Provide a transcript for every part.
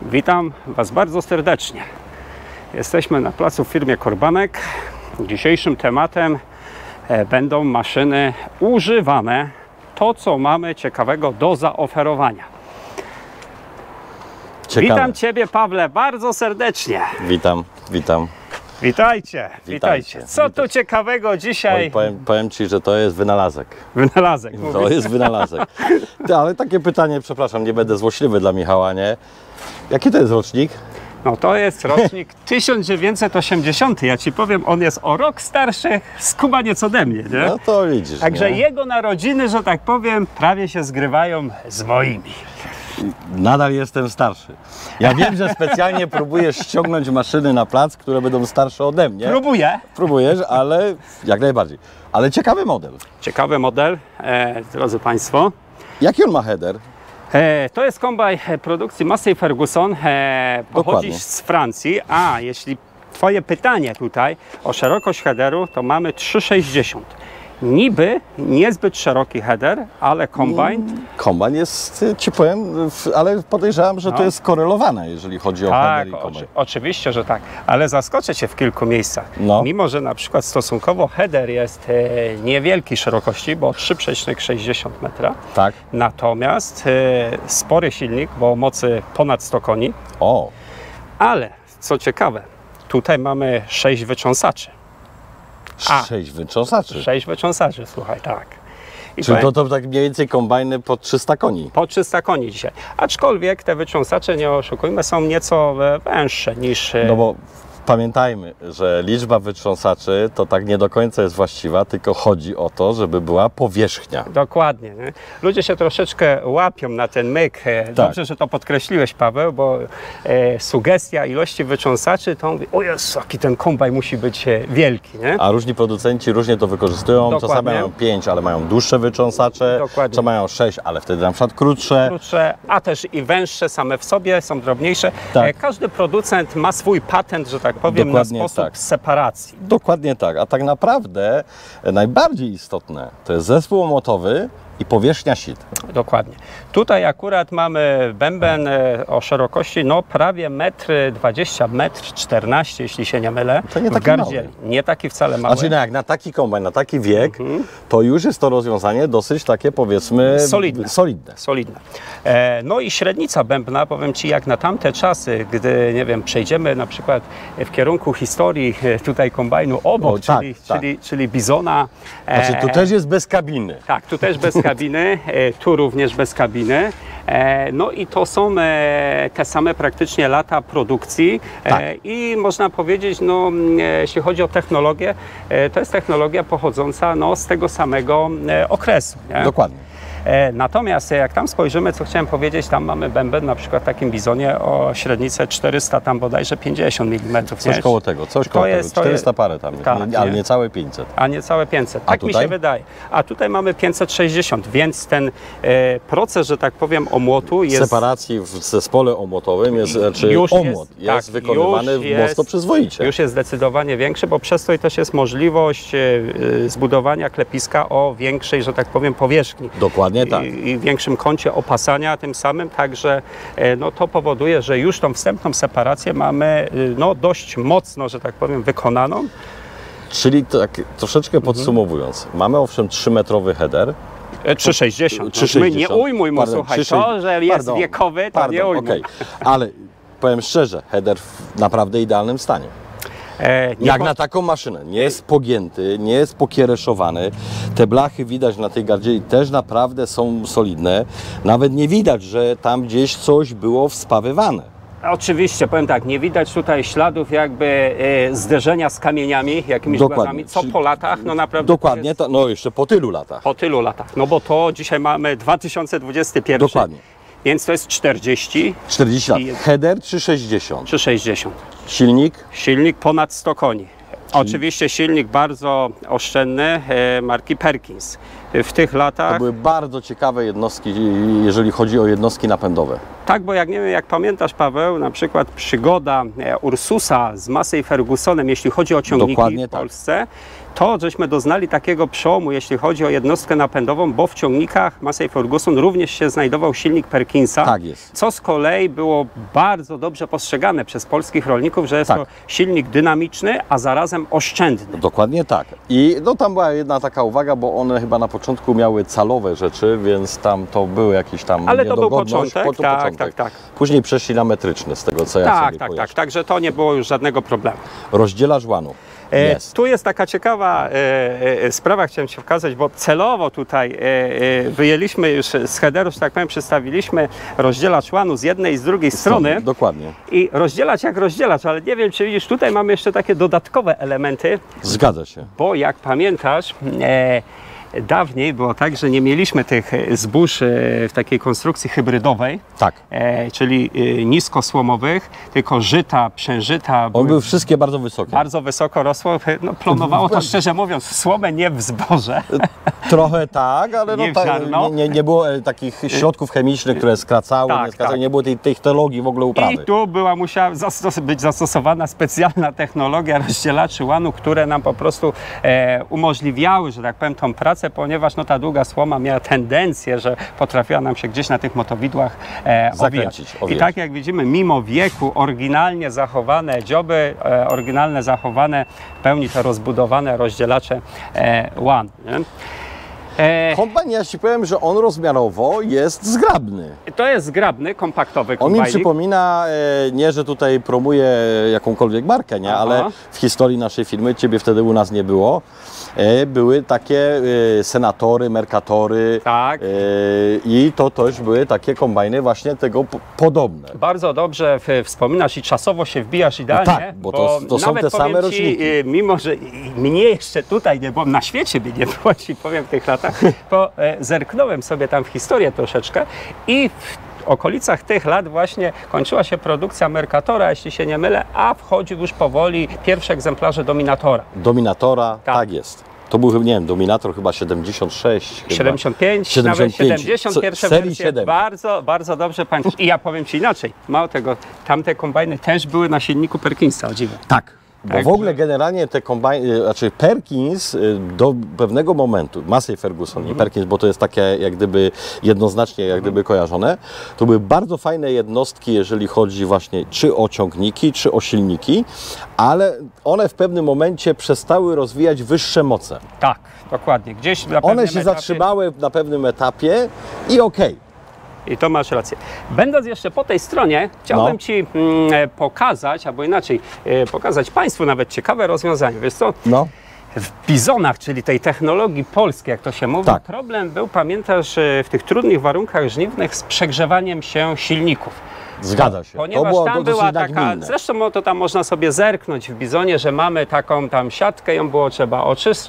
Witam Was bardzo serdecznie. Jesteśmy na placu w firmie Korbanek. Dzisiejszym tematem będą maszyny używane. To, co mamy ciekawego do zaoferowania. Ciekawe. Witam Ciebie, Pawle, bardzo serdecznie. Witam. Witajcie. Co tu ciekawego dzisiaj? Oj, powiem Ci, że to jest wynalazek. Wynalazek. To jest wynalazek. Ale takie pytanie, przepraszam, nie będę złośliwy dla Michała, nie? Jaki to jest rocznik? No to jest rocznik 1980. Ja Ci powiem, on jest o rok starszy z Kubaniec ode mnie, nie? No to widzisz. Także nie? jego narodziny, że tak powiem, prawie się zgrywają z moimi. Nadal jestem starszy. Ja wiem, że specjalnie próbujesz ściągnąć maszyny na plac, które będą starsze ode mnie. Próbujesz, ale jak najbardziej. Ale ciekawy model. Ciekawy model, drodzy Państwo. Jaki on ma header? To jest kombajn produkcji Massey Ferguson, pochodzi Dokładnie. z Francji, a jeśli Twoje pytanie tutaj o szerokość headeru, to mamy 3,60. Niby niezbyt szeroki header, ale kombajn... Kombajn jest, Ci powiem, ale podejrzewam, że to jest skorelowane, jeżeli chodzi o header i kombajn. Oczywiście, że tak, ale zaskoczę Cię w kilku miejscach. No. Mimo, że na przykład stosunkowo header jest niewielkiej szerokości, bo 3,60 metra, Tak. natomiast spory silnik, bo o mocy ponad 100 koni, O, ale co ciekawe, tutaj mamy 6 wytrząsaczy. 6 wytrząsaczy. 6 wytrząsaczy, słuchaj, tak. I Czyli powiem, to tak mniej więcej kombajny po 300 koni. po 300 koni dzisiaj. Aczkolwiek te wytrząsacze, nie oszukujmy, są nieco węższe niż... No bo pamiętajmy, że liczba wytrząsaczy to tak nie do końca jest właściwa, tylko chodzi o to, żeby była powierzchnia. Dokładnie. Nie? Ludzie się troszeczkę łapią na ten myk. Dobrze, że to podkreśliłeś, Paweł, bo sugestia ilości wytrząsaczy to mówi, o Jezu, jaki ten kombajn musi być wielki. Nie? A różni producenci różnie to wykorzystują. Dokładnie. Czasami mają 5, ale mają dłuższe wytrząsacze. Dokładnie. Czasami mają 6, ale wtedy na przykład krótsze. A też i węższe same w sobie, są drobniejsze. Tak. Każdy producent ma swój patent, że tak powiem, Dokładnie na sposób tak. separacji. Dokładnie tak. A tak naprawdę najbardziej istotne to jest zespół omotowy i powierzchnia sit. Dokładnie. Tutaj akurat mamy bęben o szerokości no prawie 1,20 m, 1,14 m, jeśli się nie mylę. To nie taki w gardzieli. mały. Nie taki wcale mały. Znaczy, no jak na taki kombajn, na taki wiek, to już jest to rozwiązanie dosyć takie, powiedzmy, Solidne. No i średnica bębna, powiem Ci, jak na tamte czasy, gdy, nie wiem, przejdziemy na przykład w kierunku historii tutaj kombajnu obok, czyli Bizona. Znaczy, tu też jest bez kabiny. Tak, tu też bez kabiny, tu również bez kabiny. No i to są te same praktycznie lata produkcji. Tak. I można powiedzieć, no, jeśli chodzi o technologię, to jest technologia pochodząca no, z tego samego okresu. Nie? Dokładnie. Natomiast jak tam spojrzymy, co chciałem powiedzieć, tam mamy bęben na przykład w takim Bizonie o średnicę 400, tam bodajże 50 mm. Coś koło tego, 400 parę tam jest, tak, ale niecałe 500. A niecałe 500, tak mi się wydaje. A tutaj mamy 560, więc ten proces, że tak powiem, omłotu jest... Separacji w zespole omłotowym jest, omłot jest wykonywany mocno przyzwoicie. Już jest zdecydowanie większy, bo przez to też jest możliwość zbudowania klepiska o większej, że tak powiem, powierzchni. Dokładnie tak. I większym kącie opasania tym samym, także no, to powoduje, że już tą wstępną separację mamy no, dość mocno, że tak powiem, wykonaną. Czyli tak troszeczkę podsumowując, mamy owszem 3-metrowy header. 3,60. Nie ujmuj mu, słuchaj, to, że jest wiekowy, to nie ujmuj. Okay. Ale powiem szczerze, header w naprawdę idealnym stanie. Jak na taką maszynę, nie jest pogięty, nie jest pokiereszowany. Te blachy widać na tej gardzieli też naprawdę są solidne. Nawet nie widać, że tam gdzieś coś było wspawywane. Oczywiście, powiem tak, nie widać tutaj śladów jakby zderzenia z kamieniami, jakimiś blachami, co po latach, no naprawdę... Dokładnie, no jeszcze po tylu latach. Po tylu latach, no bo to dzisiaj mamy 2021. Dokładnie. Więc to jest 40 lat. Header 360. 360. Silnik? Silnik ponad 100 koni. Oczywiście silnik bardzo oszczędny marki Perkins. w tych latach. To były bardzo ciekawe jednostki, jeżeli chodzi o jednostki napędowe. Tak, bo jak nie wiem, jak pamiętasz, Paweł, na przykład przygoda Ursusa z Massey Fergusonem, jeśli chodzi o ciągniki Dokładnie w Polsce, to żeśmy doznali takiego przełomu, jeśli chodzi o jednostkę napędową, bo w ciągnikach Massey Ferguson również się znajdował silnik Perkinsa, Tak jest. co z kolei było bardzo dobrze postrzegane przez polskich rolników, że jest Tak. to silnik dynamiczny, a zarazem oszczędny. Dokładnie tak. I no, tam była jedna taka uwaga, bo one chyba na początku miały calowe rzeczy, więc tam to były jakieś tam Ale to był niedogodność. początek, tak. Później przeszli na metryczny, z tego co ja sobie kojarzę. Także to nie było już żadnego problemu. Rozdzielacz łanu. Jest. Tu jest taka ciekawa sprawa, chciałem Ci pokazać, bo celowo tutaj wyjęliśmy już z headeru, że tak powiem, przedstawiliśmy rozdzielacz łanu z jednej i z drugiej strony. Dokładnie. I rozdzielacz jak rozdzielacz, ale nie wiem, czy widzisz, tutaj mamy jeszcze takie dodatkowe elementy. Zgadza się. Bo jak pamiętasz, dawniej było tak, że nie mieliśmy tych zbóż w takiej konstrukcji hybrydowej, Tak. czyli niskosłomowych, tylko żyta, przężyta. One były wszystkie bardzo wysokie. Bardzo wysoko rosło, no, plonowało to, szczerze mówiąc, w słomę, nie w zboże. Trochę tak, ale no, Nie w ziarno. nie było takich środków chemicznych, które skracały, Tak. nie było tej technologii w ogóle uprawy. I tu musiała być zastosowana specjalna technologia rozdzielaczy łanu, które nam po prostu umożliwiały, że tak powiem, tą pracę, ponieważ no, ta długa słoma miała tendencję, że potrafiła nam się gdzieś na tych motowidłach owijać. I tak jak widzimy, mimo wieku oryginalnie zachowane dzioby, oryginalnie zachowane w pełni te rozbudowane rozdzielacze łan. Kombajn, ja Ci powiem, że on rozmiarowo jest zgrabny. To jest zgrabny, kompaktowy On kombajnik. mi przypomina, nie, że tutaj promuje jakąkolwiek markę, nie, ale w historii naszej firmy, Ciebie wtedy u nas nie było, były takie senatory, merkatory i to też były takie kombajny właśnie tego podobne. Bardzo dobrze wspominasz i czasowo się wbijasz idealnie. Tak, bo to są te same roczniki. Mimo, że mnie jeszcze tutaj nie było, na świecie by nie było, Ci powiem, w tych latach, bo zerknąłem sobie tam w historię troszeczkę i w okolicach tych lat właśnie kończyła się produkcja Mercatora, jeśli się nie mylę, a wchodził już powoli pierwsze egzemplarze Dominatora. Dominatora, tak jest. To był, nie wiem, Dominator chyba 76. 75, 75. Nawet 70 pierwsze serii wersje. 7. Bardzo, bardzo dobrze pamiętam. I ja powiem Ci inaczej. Mało tego, tamte kombajny też były na silniku Perkinsa, o dziwo. Tak. Bo w ogóle generalnie te kombajny, znaczy Perkins do pewnego momentu, Massey Ferguson i Perkins, bo to jest takie jak gdyby jednoznacznie jak gdyby kojarzone, to były bardzo fajne jednostki, jeżeli chodzi właśnie czy o ciągniki, czy o silniki, ale one w pewnym momencie przestały rozwijać wyższe moce. Tak, dokładnie. Gdzieś na One się etapie zatrzymały na pewnym etapie i okej. I to masz rację. Będąc jeszcze po tej stronie, chciałbym Ci pokazać, albo inaczej, pokazać Państwu nawet ciekawe rozwiązanie. Wiesz co? W bizonach, czyli tej technologii polskiej, jak to się mówi, problem był, pamiętasz, w tych trudnych warunkach żniwnych z przegrzewaniem się silników. Zgadza się. Ponieważ to było tam była taka, nagminne. zresztą to tam można sobie zerknąć w bizonie, że mamy taką tam siatkę, ją było trzeba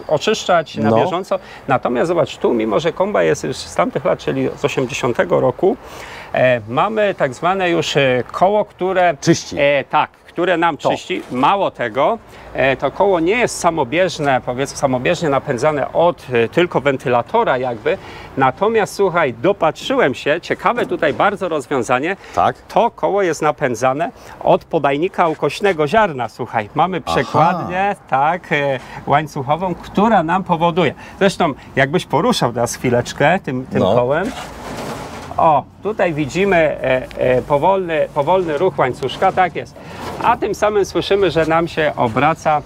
oczyszczać na bieżąco. Natomiast zobacz, tu mimo, że komba jest już z tamtych lat, czyli z 80 roku, mamy tak zwane już koło, które czyści. Które nam czyści. Mało tego, to koło nie jest samobieżne, powiedzmy samobieżnie napędzane od tylko wentylatora jakby. Natomiast słuchaj, dopatrzyłem się, ciekawe tutaj bardzo rozwiązanie. To koło jest napędzane od podajnika ukośnego ziarna. Słuchaj, mamy przekładnię, łańcuchową, która nam powoduje. Zresztą jakbyś poruszał teraz chwileczkę tym kołem. O, tutaj widzimy powolny ruch łańcuszka, tak jest. A tym samym słyszymy, że nam się obraca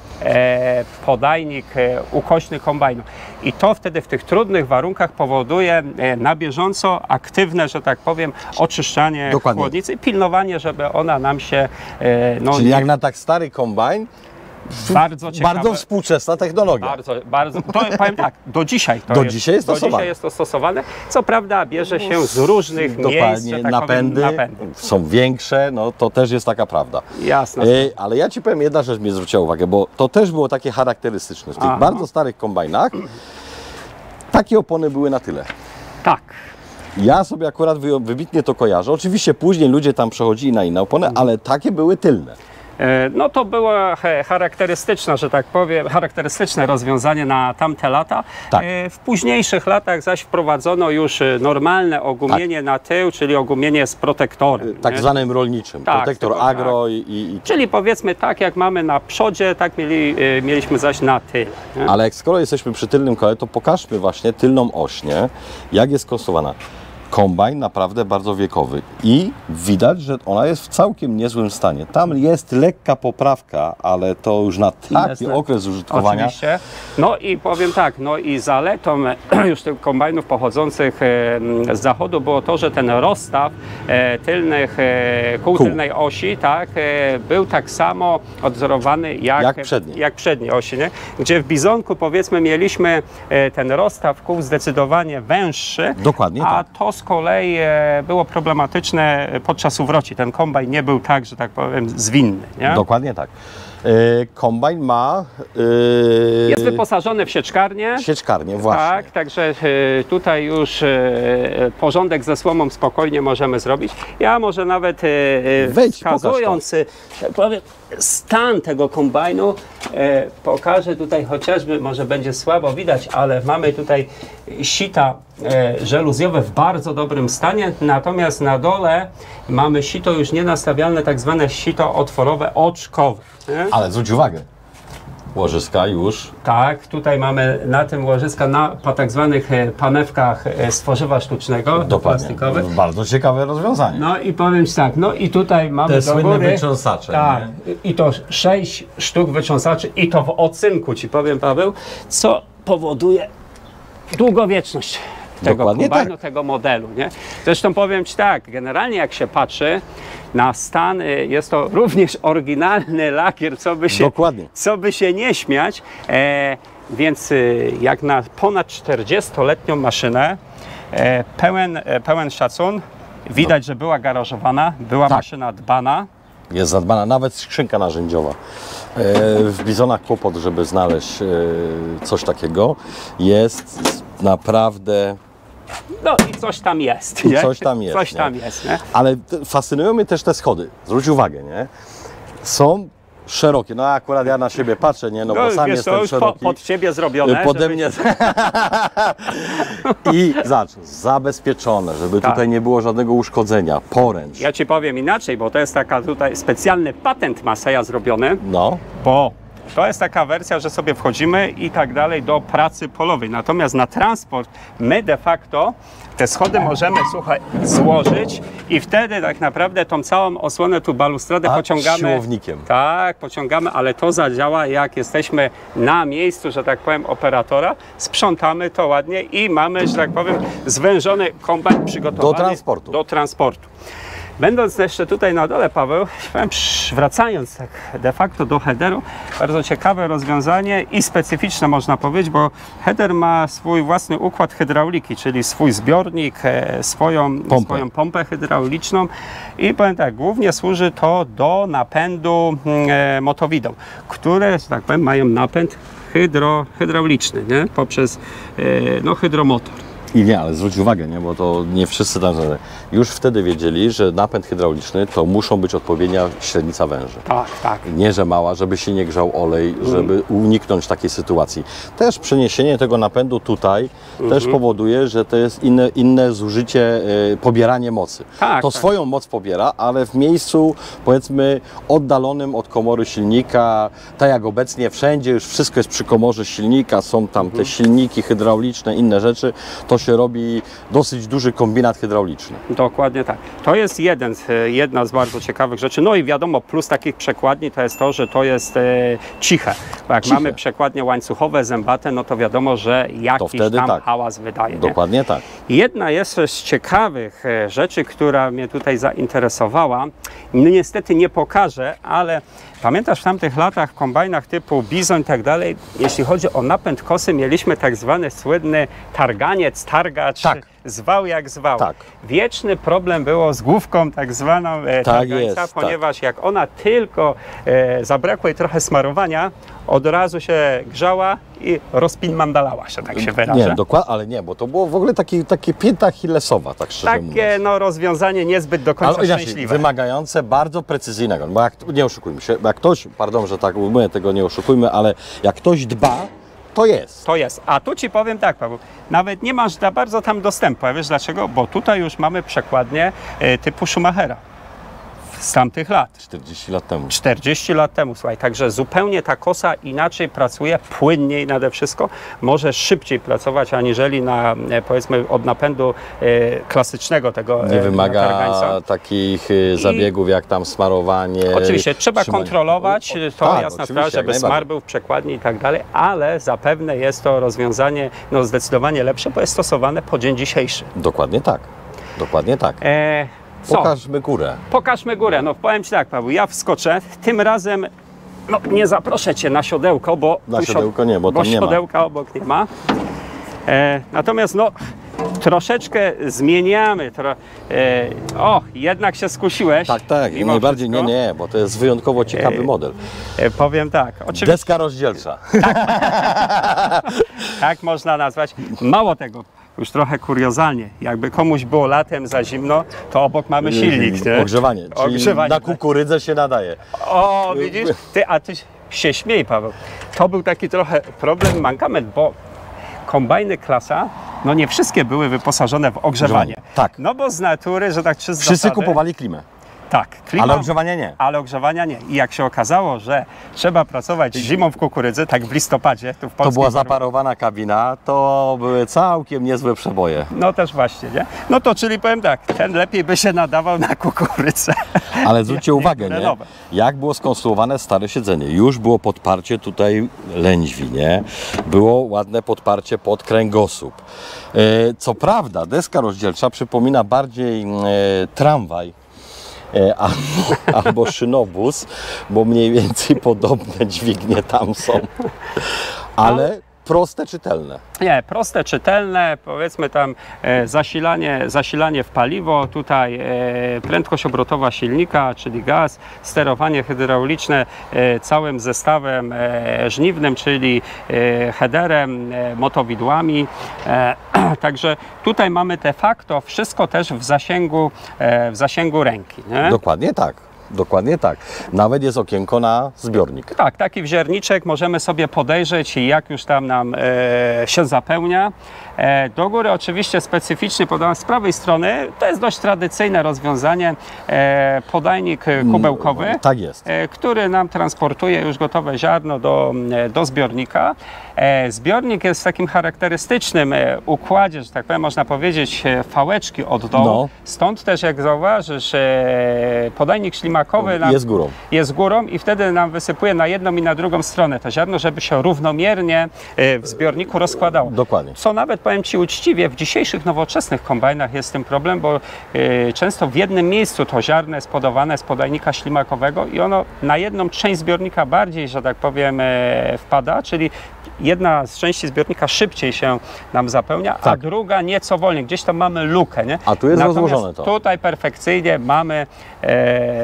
podajnik ukośny kombajnu. I to wtedy w tych trudnych warunkach powoduje na bieżąco aktywne, że tak powiem, oczyszczanie chłodnicy i pilnowanie, żeby ona nam się... Czyli jak na tak stary kombajn, bardzo ciekawe. Bardzo współczesna technologia. Bardzo. To powiem tak, do dzisiaj jest to stosowane. Co prawda bierze się z różnych miejsc, że tak napędy są większe, no to też jest taka prawda. Jasne. Ale ja Ci powiem, jedna rzecz mnie zwróciła uwagę, bo to też było takie charakterystyczne. W tych bardzo starych kombajnach takie opony były na tyle. Tak. Ja sobie akurat wybitnie to kojarzę. Oczywiście później ludzie tam przechodzili na inne opony, ale takie były tylne. No to było charakterystyczne, że tak powiem, charakterystyczne rozwiązanie na tamte lata. Tak. W późniejszych latach zaś wprowadzono już normalne ogumienie na tył, czyli ogumienie z protektorem. Tak zwanym rolniczym, Tak, protektor tylko agro tak. i... Czyli powiedzmy tak, jak mamy na przodzie, tak mieliśmy zaś na tyle. Nie? Ale jak skoro jesteśmy przy tylnym kole, to pokażmy właśnie tylną oś, nie? Jak jest konstruowana. Kombajn naprawdę bardzo wiekowy i widać, że ona jest w całkiem niezłym stanie. Tam jest lekka poprawka, ale to już na taki okres użytkowania. Oczywiście. No i powiem tak, no i zaletą już tych kombajnów pochodzących z zachodu było to, że ten rozstaw tylnych kół tylnej osi, tak, był tak samo odzorowany jak przedniej osi, nie? Gdzie w Bizonku powiedzmy mieliśmy ten rozstaw kół zdecydowanie węższy. Dokładnie a tak. to z kolei było problematyczne podczas uwroci. Ten kombajn nie był tak, że tak powiem, zwinny. Nie? Dokładnie tak. Kombajn ma... Jest wyposażony w sieczkarnię. Sieczkarnię, właśnie. Tak, także tutaj już porządek ze słomą spokojnie możemy zrobić. Ja może nawet wskazując, tak powiem, stan tego kombajnu, pokażę tutaj chociażby, może będzie słabo widać, ale mamy tutaj sita żeluzjowe w bardzo dobrym stanie, natomiast na dole mamy sito już nienastawialne, tak zwane sito otworowe oczkowe. Nie? Ale zwróć uwagę, łożyska już. Tak, tutaj mamy na tym łożyska na tak zwanych panewkach z tworzywa sztucznego, plastikowych. Bardzo ciekawe rozwiązanie. No i powiem Ci tak, no i tutaj mamy te słynne wytrząsacze. Tak, i to 6 sztuk wytrząsaczy i to w ocynku, Ci powiem, Paweł, co powoduje długowieczność tego kombajnu, tego modelu. Nie? Zresztą powiem Ci tak, generalnie jak się patrzy na stan, jest to również oryginalny lakier, co by się nie śmiać, więc jak na ponad 40-letnią maszynę, pełen szacun, widać, że była garażowana, była maszyna dbana. Jest zadbana, nawet skrzynka narzędziowa. W Bizonach kłopot, żeby znaleźć coś takiego. Jest naprawdę... No i coś tam jest. Nie? Coś tam jest. Coś tam jest, nie? Ale fascynują mnie też te schody. Zwróć uwagę, nie? Są szerokie. No akurat ja na siebie patrzę, nie? No bo sam jestem szeroki. Pod Ciebie zrobione. Pode mnie. I zobacz, zabezpieczone, żeby tutaj nie było żadnego uszkodzenia. Poręcz. Ja Ci powiem inaczej, bo to jest taka tutaj specjalny patent Maseja zrobiony. No. Bo to jest taka wersja, że sobie wchodzimy i tak dalej do pracy polowej. Natomiast na transport my de facto te schody możemy, słuchaj, złożyć i wtedy tak naprawdę tą całą osłonę, tu balustradę pociągamy. Siłownikiem. Tak, pociągamy, ale to zadziała, jak jesteśmy na miejscu, że tak powiem, operatora, sprzątamy to ładnie i mamy, że tak powiem, zwężony kombajn przygotowany do transportu. Będąc jeszcze tutaj na dole, Paweł, wracając tak de facto do headeru, bardzo ciekawe rozwiązanie i specyficzne można powiedzieć, bo header ma swój własny układ hydrauliki, czyli swój zbiornik, swoją pompę hydrauliczną i powiem tak, głównie służy to do napędu motowideł, które, że tak powiem, mają napęd hydrauliczny, nie? Poprzez hydromotor. I nie, ale zwróć uwagę, nie? Bo to nie wszyscy tam już wtedy wiedzieli, że napęd hydrauliczny to muszą być odpowiednia średnica węży. Tak, tak. Nie, że mała, żeby się nie grzał olej, żeby uniknąć takiej sytuacji. Też przeniesienie tego napędu tutaj też powoduje, że to jest inne zużycie, pobieranie mocy. To swoją moc pobiera, ale w miejscu, powiedzmy, oddalonym od komory silnika, tak jak obecnie wszędzie, już wszystko jest przy komorze silnika, są tam te silniki hydrauliczne, inne rzeczy, to się robi dosyć duży kombinat hydrauliczny. Dokładnie tak. To jest jedna z bardzo ciekawych rzeczy. No i wiadomo, plus takich przekładni to jest to, że to jest ciche. Bo jak mamy przekładnie łańcuchowe, zębate, no to wiadomo, że jakiś tam hałas wydaje. Dokładnie tak. Jedna jeszcze z ciekawych rzeczy, która mnie tutaj zainteresowała, no niestety nie pokażę, ale pamiętasz, w tamtych latach w kombajnach typu Bizon i tak dalej, jeśli chodzi o napęd kosy, mieliśmy tak zwany słynny targaniec targacz, Tak. zwał jak zwał. Tak. Wieczny problem było z główką tak zwaną targańca, jest, ponieważ jak ona tylko zabrakło jej trochę smarowania, od razu się grzała i rozpinmandalała się, tak się wyrażę. Nie, dokładnie, ale nie, bo to było w ogóle takie pięta achillesowa, tak szczerze mówiąc. Takie no, rozwiązanie niezbyt do końca Ale inaczej, szczęśliwe. wymagające bardzo precyzyjnego, bo jak, nie oszukujmy się, jak ktoś, pardon, że tak mówię, tego nie oszukujmy, ale jak ktoś dba, to jest. To jest. A tu Ci powiem tak, Paweł, nawet nie masz za bardzo tam dostępu. A wiesz dlaczego? Bo tutaj już mamy przekładnię typu Schumachera z tamtych lat. 40 lat temu. 40 lat temu, słuchaj, także zupełnie ta kosa inaczej pracuje, płynniej nade wszystko, może szybciej pracować aniżeli na, powiedzmy, od napędu klasycznego tego Nie wymaga targańca. takich zabiegów jak tam smarowanie. Oczywiście trzeba trzymanie. kontrolować, to tak, jasna sprawa, oczywiście, żeby jak smar najbardziej. był w przekładni i tak dalej, ale zapewne jest to rozwiązanie no, zdecydowanie lepsze, bo jest stosowane po dzień dzisiejszy. Dokładnie tak. Dokładnie tak. Co? Pokażmy górę. Pokażmy górę. No powiem Ci tak, Paweł, ja wskoczę, tym razem no, nie zaproszę Cię na siodełko, bo Na tu siodełko nie, bo tam nie ma. siodełka obok nie ma. Natomiast no, troszeczkę zmieniamy. O, jednak się skusiłeś. Tak, tak, mimo najbardziej wszystko. nie, bo to jest wyjątkowo ciekawy model. Powiem tak, oczywiście Deska rozdzielcza. tak można nazwać. Mało tego, już trochę kuriozalnie, jakby komuś było latem za zimno, to obok mamy silnik, nie? Ogrzewanie, czyli Ogrzewanie, na tak. kukurydzę się nadaje. O, widzisz? A ty się śmiej, Paweł. To był taki trochę problem, mankament, bo kombajny klasa, no nie wszystkie były wyposażone w ogrzewanie. Tak. No bo z natury, że tak czy z Wszyscy zasady, kupowali klimę, tak, klima, ale ogrzewania nie. ale ogrzewania nie. I jak się okazało, że trzeba pracować zimą w kukurydzy, tak w listopadzie, tu w To polskim była warunkach, zaparowana kabina, to były całkiem niezłe przeboje. no też właśnie, nie? No to czyli powiem tak, ten lepiej by się nadawał na kukurydzę. Ale zwróćcie uwagę, nie? nowe. Jak było skonstruowane stare siedzenie. Już było podparcie tutaj lędźwi, nie? Było ładne podparcie pod kręgosłup. Co prawda deska rozdzielcza przypomina bardziej tramwaj, albo szynobus, bo mniej więcej podobne dźwignie tam są. Ale proste, czytelne. Nie, proste, czytelne, powiedzmy tam zasilanie w paliwo, tutaj prędkość obrotowa silnika, czyli gaz, sterowanie hydrauliczne całym zestawem żniwnym, czyli headerem, motowidłami. Także tutaj mamy de facto wszystko też w zasięgu ręki. Nie? Dokładnie tak. Dokładnie tak. Nawet jest okienko na zbiornik. Tak, taki wzierniczek możemy sobie podejrzeć, jak już tam nam się zapełnia. Do góry oczywiście specyficznie podane z prawej strony, to jest dość tradycyjne rozwiązanie, podajnik kubełkowy, Tak jest. który nam transportuje już gotowe ziarno do zbiornika. Zbiornik jest w takim charakterystycznym układzie, że tak powiem, można powiedzieć fałeczki od dołu. No. Stąd też, jak zauważysz, podajnik ślimakowy nam jest górą. I wtedy nam wysypuje na jedną i na drugą stronę to ziarno, żeby się równomiernie w zbiorniku rozkładało. Dokładnie. Co nawet, powiem Ci uczciwie, w dzisiejszych nowoczesnych kombajnach jest tym problem, bo często w jednym miejscu to ziarno jest podawane z podajnika ślimakowego i ono na jedną część zbiornika bardziej, że tak powiem, wpada, czyli jedna z części zbiornika szybciej się nam zapełnia, a Tak. druga nieco wolniej. Gdzieś tam mamy lukę, nie? A tu jest Natomiast rozłożone to. Tutaj perfekcyjnie mamy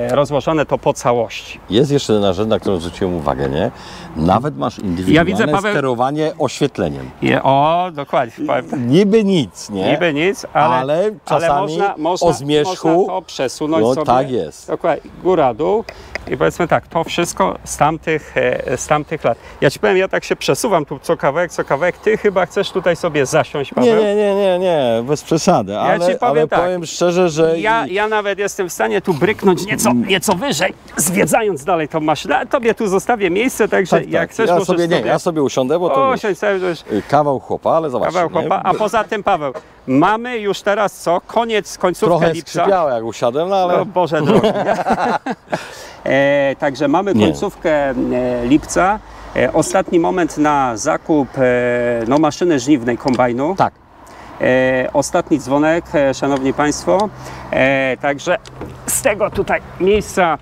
rozłożone to po całości. Jest jeszcze jedna rzecz, na którą zwróciłem uwagę, nie? Nawet masz indywidualne widzę, Paweł, sterowanie oświetleniem. Dokładnie. Niby nic, nie? Niby nic, ale czasami można o zmierzchu, można to przesunąć no sobie. tak jest. Dokładnie, góra, dół i powiedzmy tak, to wszystko z tamtych lat. Ja Ci powiem, ja tak się przesuwam tu co kawałek, Ty chyba chcesz tutaj sobie zasiąść, Paweł? Nie, bez przesady, ale, ci powiem tak, powiem szczerze, że... Ja nawet jestem w stanie tu bryknąć nieco wyżej, zwiedzając dalej tą maszynę, ale Tobie tu zostawię miejsce, także jak chcesz, możesz sobie... Ja sobie usiądę, bo to Usiądź sobie, już kawał chłopa, ale zobaczcie. kawał chłopa. A poza tym, Paweł, mamy już teraz co? Końcówkę Trochę lipca. skrzypiało jak usiadłem, no ale... O Boże drogi. Także mamy końcówkę lipca. Ostatni moment na zakup maszyny żniwnej kombajnu. Tak. Ostatni dzwonek, Szanowni Państwo. Także z tego tutaj miejsca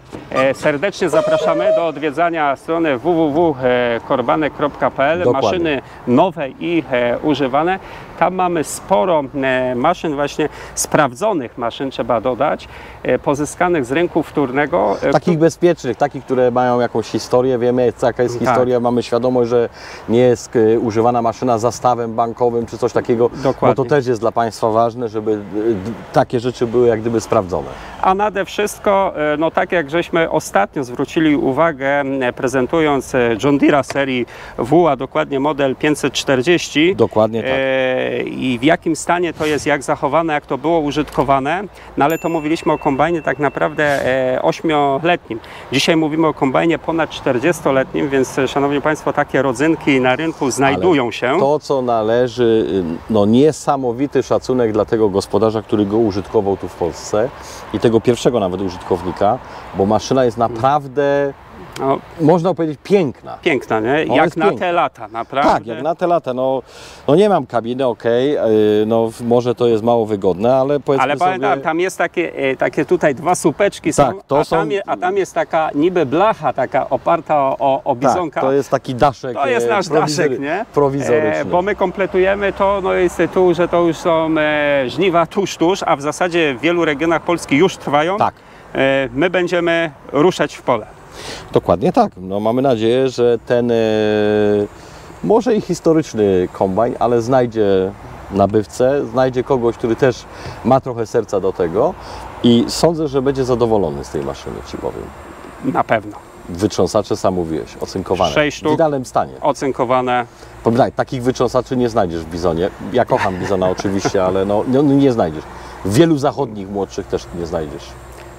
serdecznie zapraszamy do odwiedzania strony www.korbanek.pl. Maszyny nowe i używane. Tam mamy sporo maszyn, właśnie sprawdzonych maszyn, trzeba dodać, pozyskanych z rynku wtórnego. Takich bezpiecznych, takich, które mają jakąś historię, wiemy jaka jest historia, mamy świadomość, że nie jest używana maszyna zastawem bankowym czy coś takiego, bo to też jest dla Państwa ważne, żeby takie rzeczy były jak gdyby sprawdzone. A nade wszystko, no tak jak żeśmy ostatnio zwrócili uwagę, prezentując John Deere'a serii W, a dokładnie model 540. Dokładnie tak. I w jakim stanie to jest, jak zachowane, jak to było użytkowane, no ale to mówiliśmy o kombajnie tak naprawdę 8-letnim. Dzisiaj mówimy o kombajnie ponad 40-letnim, więc szanowni Państwo, takie rodzynki na rynku znajdują się. To, co należy, no niesamowity szacunek dla tego gospodarza, który go użytkował tu w Polsce i tego pierwszego nawet użytkownika, bo maszyna jest naprawdę, no, można powiedzieć, piękna. Piękna, nie? Jak na te lata, naprawdę. Tak, jak na te lata. No nie mam kabiny, no może to jest mało wygodne, ale powiedzmy ale pamiętam, tam jest takie tutaj dwa słupeczki są, a tam jest taka niby blacha, taka oparta o bizonka. Tak, to jest taki daszek. To jest nasz daszek, nie? Prowizoryczny. Bo my kompletujemy to, no jest tytuł, że to już są żniwa tuż, a w zasadzie w wielu regionach Polski już trwają. Tak. My będziemy ruszać w pole. Dokładnie tak. No, mamy nadzieję, że ten może i historyczny kombajn, ale znajdzie nabywcę, znajdzie kogoś, który też ma trochę serca do tego i sądzę, że będzie zadowolony z tej maszyny, Ci powiem. Na pewno. Wytrząsacze, sam mówiłeś, ocynkowane. 6 sztuk. W idealnym stanie. Ocynkowane. Powiem, takich wytrząsaczy nie znajdziesz w Bizonie. Ja kocham Bizona oczywiście, ale no, nie znajdziesz. W wielu zachodnich młodszych też nie znajdziesz.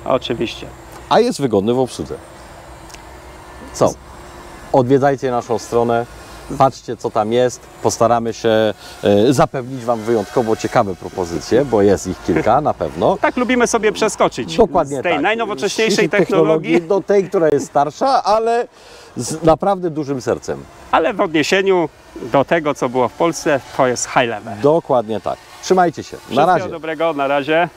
Oczywiście. A jest wygodny w obsłudze. Co? Odwiedzajcie naszą stronę, patrzcie co tam jest, postaramy się zapewnić Wam wyjątkowo ciekawe propozycje, bo jest ich kilka na pewno. Tak lubimy sobie przeskoczyć. Dokładnie z tej tak. najnowocześniejszej technologii do tej, która jest starsza, ale z naprawdę dużym sercem. Ale w odniesieniu do tego, co było w Polsce, to jest high level. Dokładnie tak. Trzymajcie się. Na razie. Wszystkiego dobrego, na razie.